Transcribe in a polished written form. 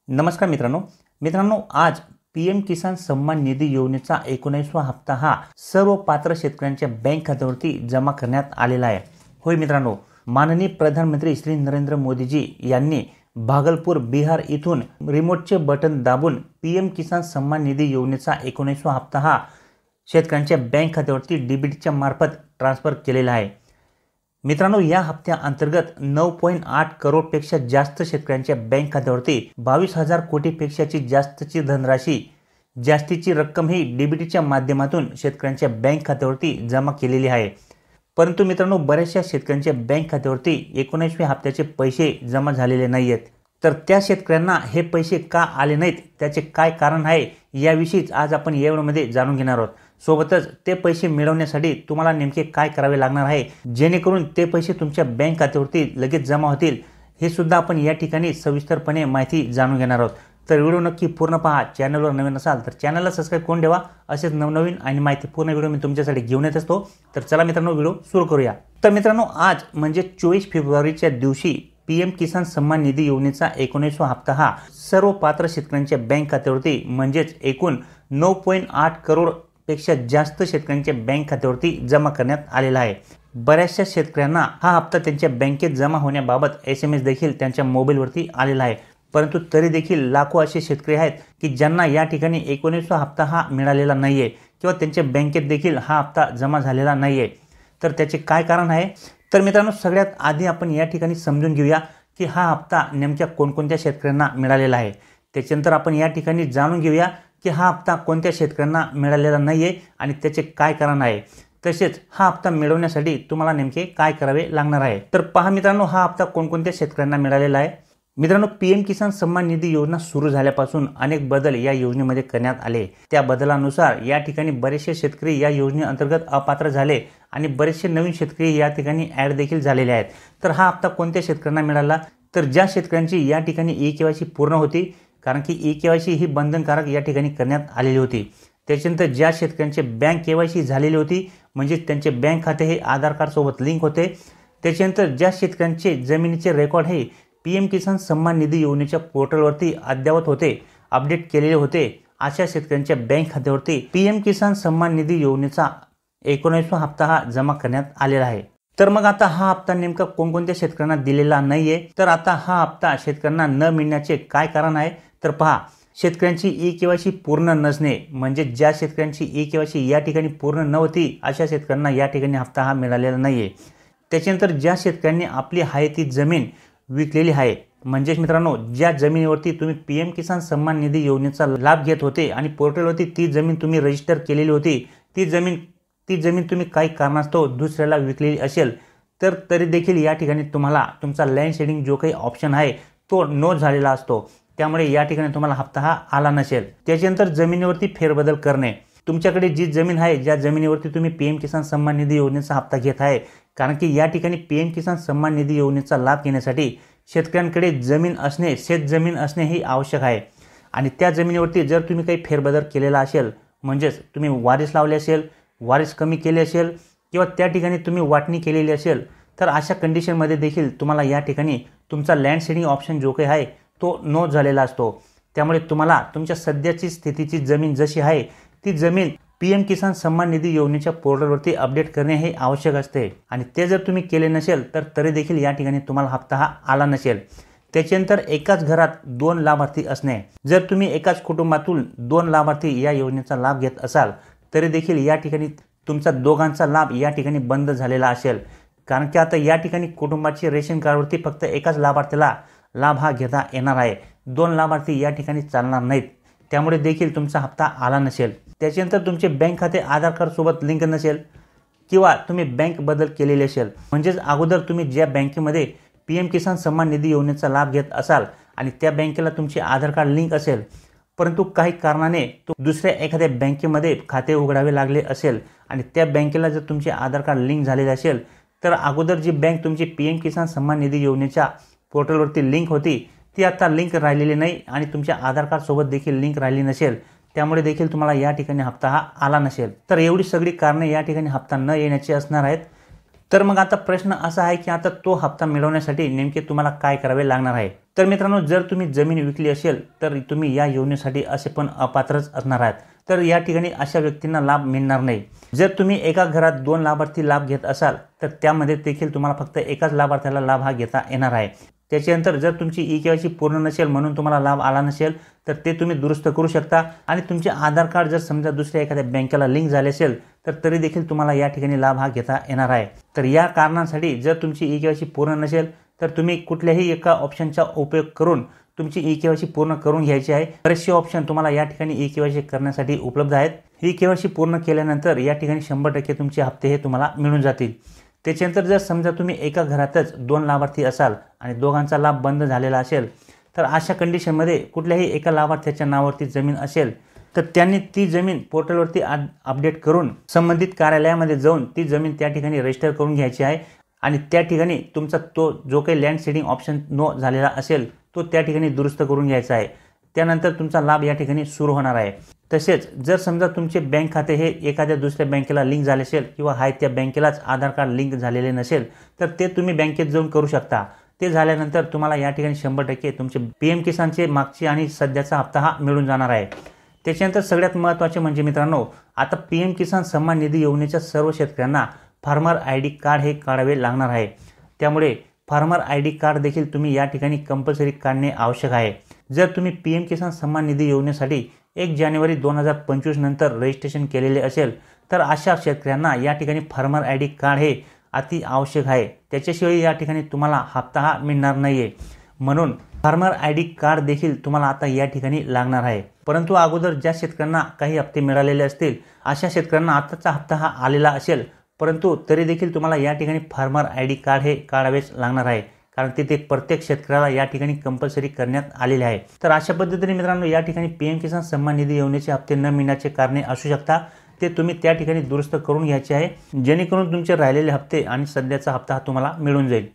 नमस्कार मित्रांनो आज पीएम किसान सन्मान निधी योजनेचा 19वा हप्ता हा सर्व पात्र शेतकऱ्यांच्या बँक खात्यावरती जमा करण्यात आलेला आहे। होय मित्रांनो, माननीय प्रधानमंत्री श्री नरेंद्र मोदीजी यांनी भागलपूर बिहार इथून रिमोटचे बटन दाबून पीएम किसान सन्मान निधी योजनेचा 19वा हप्ता हा शेतकऱ्यांच्या बँक खात्यावरती डीबीटीच्या मार्फत ट्रान्सफर केलेला आहे। मित्रांनो, या हप्त्या अंतर्गत 9.8 करोडपेक्षा जास्त शेतकऱ्यांच्या बँक खात्यावरती 22,000 कोटीपेक्षाची जास्तची धनराशी जास्तीची रक्कम ही डीबीटीच्या माध्यमातून शेतकऱ्यांच्या बँक खात्यावरती जमा केलेली आहे। परंतु मित्रांनो, बऱ्याचशा शेतकऱ्यांच्या बँक खात्यावरती 19व्या हप्त्याचे पैसे जमा झालेले नाहीयेत। तर त्या शेतकऱ्यांना हे पैसे का आले नाहीत, त्याचे काय कारण आहे, याविषयीच आज आपण या व्हिडिओमध्ये जाणून घेणार आहोत। सोबतच ते पैसे मिळवण्यासाठी तुम्हाला नेमके काय करावे लागणार आहे, जेणेकरून ते पैसे तुमच्या बँक खात्यावरती लगेच जमा होतील, हे सुद्धा आपण या ठिकाणी सविस्तरपणे माहिती जाणून घेणार आहोत। तर व्हिडिओ नक्की पूर्ण पहा। चॅनलवर नवीन असाल तर चॅनलला सबस्क्राइब करून ठेवा। असेच नवनवीन आणि माहितीपूर्ण व्हिडिओ मी तुमच्यासाठी घेऊन येत असतो। तर चला मित्रांनो, व्हिडिओ सुरू करूया। तर मित्रांनो, आज म्हणजे 24 फेब्रुवारीच्या दिवशी पीएम किसान सन्मान निधी योजनेचा 19वा हप्ता हा सर्व पात्र शेतकऱ्यांच्या बँक खात्यावरती म्हणजेच एकूण 9.8 करोड पेक्षा जास्त शेतकऱ्यांच्या बँक खात्यावरती जमा करण्यात आलेला आहे। बऱ्याचशा शेतकऱ्यांना हा हप्ता त्यांच्या बँकेत जमा होण्याबाबत SMS देखील त्यांच्या मोबाईलवरती आलेला आहे। परंतु तरी देखील लाखो असे शेतकरी आहेत की ज्यांना या ठिकाणी 19वा हप्ता हा मिळालेला नाहीये किंवा त्यांच्या बँकेत देखील हा हप्ता जमा झालेला नाहीये। तर त्याचे काय कारण आहे? तर मित्रांनो, सगळ्यात आधी आपण या ठिकाणी समजून घेऊया की हा हप्ता नेमक्या कोणकोणत्या शेतकऱ्यांना मिळालेला आहे। त्याच्यानंतर आपण या ठिकाणी जाणून घेऊया की हा हप्ता कोणत्या शेतकऱ्यांना मिळालेला नाहीये आणि त्याचे काय कारण आहे। तसेच हा हप्ता मिळवण्यासाठी तुम्हाला नेमके काय करावे लागणार आहे। तर पहा मित्रांनो, हा हप्ता कोणकोणत्या शेतकऱ्यांना मिळालेला आहे। मित्रांनो, पीएम किसान सन्मान निधी योजना सुरू झाल्यापासून अनेक बदल या योजनेमध्ये करण्यात आले। त्या बदलानुसार या ठिकाणी बरेचसे शेतकरी या योजनेअंतर्गत अपात्र झाले आणि बरेचसे नवीन शेतकरी या ठिकाणी ऍड देखील झालेले आहेत। तर हा हप्ता कोणत्या शेतकऱ्यांना मिळाला? तर ज्या शेतकऱ्यांची या ठिकाणी eKYC पूर्ण होती, कारण की eKYC ही बंधनकारक या ठिकाणी करण्यात आलेली होती। त्याच्यानंतर ज्या शेतकऱ्यांचे बँक KYC झालेली होती, म्हणजे त्यांचे बँक खाते हे आधार कार्ड सोबत लिंक होते। त्याच्यानंतर ज्या शेतकऱ्यांचे जमिनीचे रेकॉर्ड हे पीएम किसान सन्मान निधी योजनेच्या पोर्टलवरती अद्ययावत होते, अपडेट केलेले होते, अशा शेतकऱ्यांच्या बँक खात्यावरती पीएम किसान सन्मान निधी योजनेचा 19वा हप्ता हा जमा करण्यात आलेला आहे। तर मग आता हा हप्ता नेमका कोणकोणत्या शेतकऱ्यांना दिलेला नाहीये? तर आता हा हप्ता शेतकऱ्यांना न मिळण्याचे काय कारण आहे? तर पहा, शेतकऱ्यांची eKYC पूर्ण नसणे, म्हणजे ज्या शेतकऱ्यांची eKYC या ठिकाणी पूर्ण नव्हती अशा शेतकऱ्यांना या ठिकाणी हप्ता हा मिळालेला नाहीये। त्याच्यानंतर ज्या शेतकऱ्यांनी आपली आहे ती जमीन विकलेली आहे, म्हणजेच मित्रांनो, ज्या जमिनीवरती तुम्ही पीएम किसान सन्मान निधी योजनेचा लाभ घेत होते आणि पोर्टलवरती ती जमीन तुम्ही रजिस्टर केलेली होती, ती जमीन तुम्ही काही कारणास्तव दुसऱ्याला विकलेली असेल, तर तरी देखील या ठिकाणी तुम्हाला तुमचा लँड शेडिंग जो काही ऑप्शन आहे तो नो झालेला असतो। त्यामुळे या ठिकाणी तुम्हाला हप्ता हा आला नसेल। त्याच्यानंतर जमिनीवरती फेरबदल करणे, तुमच्याकडे जी जमीन आहे, ज्या जमिनीवरती तुम्ही पीएम किसान सन्मान निधी योजनेचा हप्ता घेत आहे, कारण की या ठिकाणी पीएम किसान सन्मान निधी योजनेचा लाभ घेण्यासाठी शेतकऱ्यांकडे जमीन असणे, शेत जमीन असणे ही आवश्यक आहे। आणि त्या जमिनीवरती जर तुम्ही काही फेरबदल केलेला असेल, म्हणजेच तुम्ही वारीस लावले असेल, वारीस कमी केले असेल किंवा त्या ठिकाणी तुम्ही वाटणी केलेली असेल, तर अशा कंडिशनमध्ये देखील तुम्हाला या ठिकाणी तुमचा लँड शेडिंग ऑप्शन जो काही आहे तो नो झालेला असतो। त्यामुळे तुम्हाला तुमच्या सध्याची स्थितीची जमीन जशी आहे ती जमीन पीएम किसान सन्मान निधी योजनेच्या पोर्टलवरती अपडेट करणे हे आवश्यक असते आणि ते जर तुम्ही केले नसेल तर तरी देखील या ठिकाणी तुम्हाला हप्ता हा आला नसेल। त्याच्यानंतर एकाच घरात 2 लाभार्थी असणे, जर तुम्ही एकाच कुटुंबातून 2 लाभार्थी या योजनेचा लाभ घेत असाल तरी देखील या ठिकाणी तुमचा दोघांचा लाभ या ठिकाणी बंद झालेला असेल, कारण की आता या ठिकाणी कुटुंबाची रेशन कार्डवरती फक्त एकाच लाभार्थीला लाभ हा घेता येणार आहे, 2 लाभार्थी या ठिकाणी चालणार नाहीत। त्यामुळे देखील तुमचा हप्ता आला नसेल। त्याच्यानंतर तुमचे बँक खाते आधार कार्ड सोबत लिंक नसेल किंवा तुम्ही बँक बदल केलेले असेल, म्हणजेच अगोदर तुम्ही ज्या बँकेमध्ये पीएम किसान सन्मान निधी योजनेचा लाभ घेत असाल आणि त्या बँकेला तुमचे आधार कार्ड लिंक असेल, परंतु काही कारणाने दुसऱ्या एखाद्या बँकेमध्ये खाते उघडावे लागले असेल आणि त्या बँकेला जर तुमचे आधार कार्ड लिंक झालेले असेल, तर अगोदर जी बँक तुमची पीएम किसान सन्मान निधी योजनेच्या पोर्टलवरती लिंक होती ती आता लिंक राहिलेली नाही आणि तुमच्या आधार कार्ड सोबत देखील लिंक राहिली नसेल, त्यामुळे देखील तुम्हाला या ठिकाणी हप्ता हा आला नसेल। तर एवढी सगळी कारणे या ठिकाणी हप्ता न येण्याची असणार आहेत। तर मग आता प्रश्न असा आहे की आता तो हप्ता मिळवण्यासाठी नेमके तुम्हाला काय करावे लागणार आहे। तर मित्रांनो, जर तुम्ही जमीन विकली असेल तर तुम्ही या योजनेसाठी असे पण अपात्रच असणार आहात। तर या ठिकाणी अशा व्यक्तींना लाभ मिळणार नाही। जर तुम्ही एका घरात 2 लाभार्थी लाभ घेत असाल तर त्यामध्ये देखील तुम्हाला फक्त एकाच लाभार्थ्याला लाभ हा घेता येणार आहे। त्याच्यानंतर जर तुमची ई-के-वाय-सी पूर्ण नसेल म्हणून तुम्हाला लाभ आला नसेल तर ते तुम्ही दुरुस्त करू शकता आणि तुमचे आधार कार्ड जर समजा दुसऱ्या एखाद्या बँकेला लिंक झाले असेल तर तरी देखील तुम्हाला या ठिकाणी लाभ हा घेता येणार आहे। तर या कारणांसाठी जर तुमची ई-के-वाय-सी पूर्ण नसेल तर तुम्ही कुठल्याही एका ऑप्शनचा उपयोग करून तुमची ई-के-वाय-सी पूर्ण करून घ्यायची आहे। बरेचसे ऑप्शन तुम्हाला या ठिकाणी ई-के-वाय-सी करण्यासाठी उपलब्ध आहेत। ई-के-वाय-सी पूर्ण केल्यानंतर या ठिकाणी 100% तुमचे हप्ते हे तुम्हाला मिळून जातील। त्याच्यानंतर जर समजा तुम्ही एका घरातच 2 लाभार्थी असाल आणि दोघांचा लाभ बंद झालेला असेल तर अशा कंडिशनमध्ये कुठल्याही एका लाभार्थ्याच्या नावावरती जमीन असेल तर त्यांनी ती जमीन पोर्टलवरती अपडेट करून संबंधित कार्यालयामध्ये जाऊन ती जमीन त्या ठिकाणी रजिस्टर करून घ्यायची आहे आणि त्या ठिकाणी तुमचा तो जो काही लँड सीडिंग ऑप्शन नो झालेला असेल तो त्या ठिकाणी दुरुस्त करून घ्यायचा आहे। त्यानंतर तुमचा लाभ या ठिकाणी सुरू होणार आहे। तसेच जर समजा तुमचे बँक खाते हे एखाद्या दुसऱ्या बँकेला लिंक झाले असेल किंवा हाय त्या बँकेलाच आधार कार्ड लिंक झालेले नसेल तर ते तुम्ही बँकेत जाऊन करू शकता। ते झाल्यानंतर तुम्हाला या ठिकाणी 100% तुमचे पीएम किसानचे मागचे आणि सध्याचा हप्ता हा मिळून जाणार आहे। त्याच्यानंतर सगळ्यात महत्त्वाचे म्हणजे मित्रांनो, आता पीएम किसान सन्मान निधी योजनेच्या सर्व शेतकऱ्यांना फार्मर आयडी कार्ड हे काढावे लागणार आहे। त्यामुळे फार्मर आयडी कार्ड देखील तुम्ही या ठिकाणी कंपल्सरी काढणे आवश्यक आहे। जर तुम्ही पीएम किसान सन्मान निधी योजनेसाठी 1 जानेवारी 2025 नंतर रजिस्ट्रेशन केलेले असेल तर अशा शेतकऱ्यांना या ठिकाणी फार्मर आयडी कार्ड हे अति आवश्यक आहे। त्याच्याशिवाय या ठिकाणी तुम्हाला हप्ता हा मिळणार नाहीये। म्हणून फार्मर आयडी कार्ड देखील तुम्हाला आता या ठिकाणी लागणार आहे। परंतु अगोदर ज्या शेतकऱ्यांना काही हप्ते मिळालेले असतील अशा शेतकऱ्यांना आताचा हप्ता हा आलेला असेल परंतु तरी देखील तुम्हाला या ठिकाणी फार्मर आयडी कार्ड हे काढावेच लागणार आहे, कारण ते प्रत्येक शेतकऱ्याला या ठिकाणी कंपल्सरी करण्यात आलेले आहे। तर अशा पद्धतीने मित्रांनो या ठिकाणी पीएम किसान सन्मान निधी योजनेचे हप्ते न मिळण्याचे कारणे असू शकतात, ते तुम्ही त्या ठिकाणी दुरुस्त करून घ्यायचे आहे जेणेकरून तुमचे राहिलेले हप्ते आणि सध्याचा हप्ता तुम्हाला मिळून जाईल।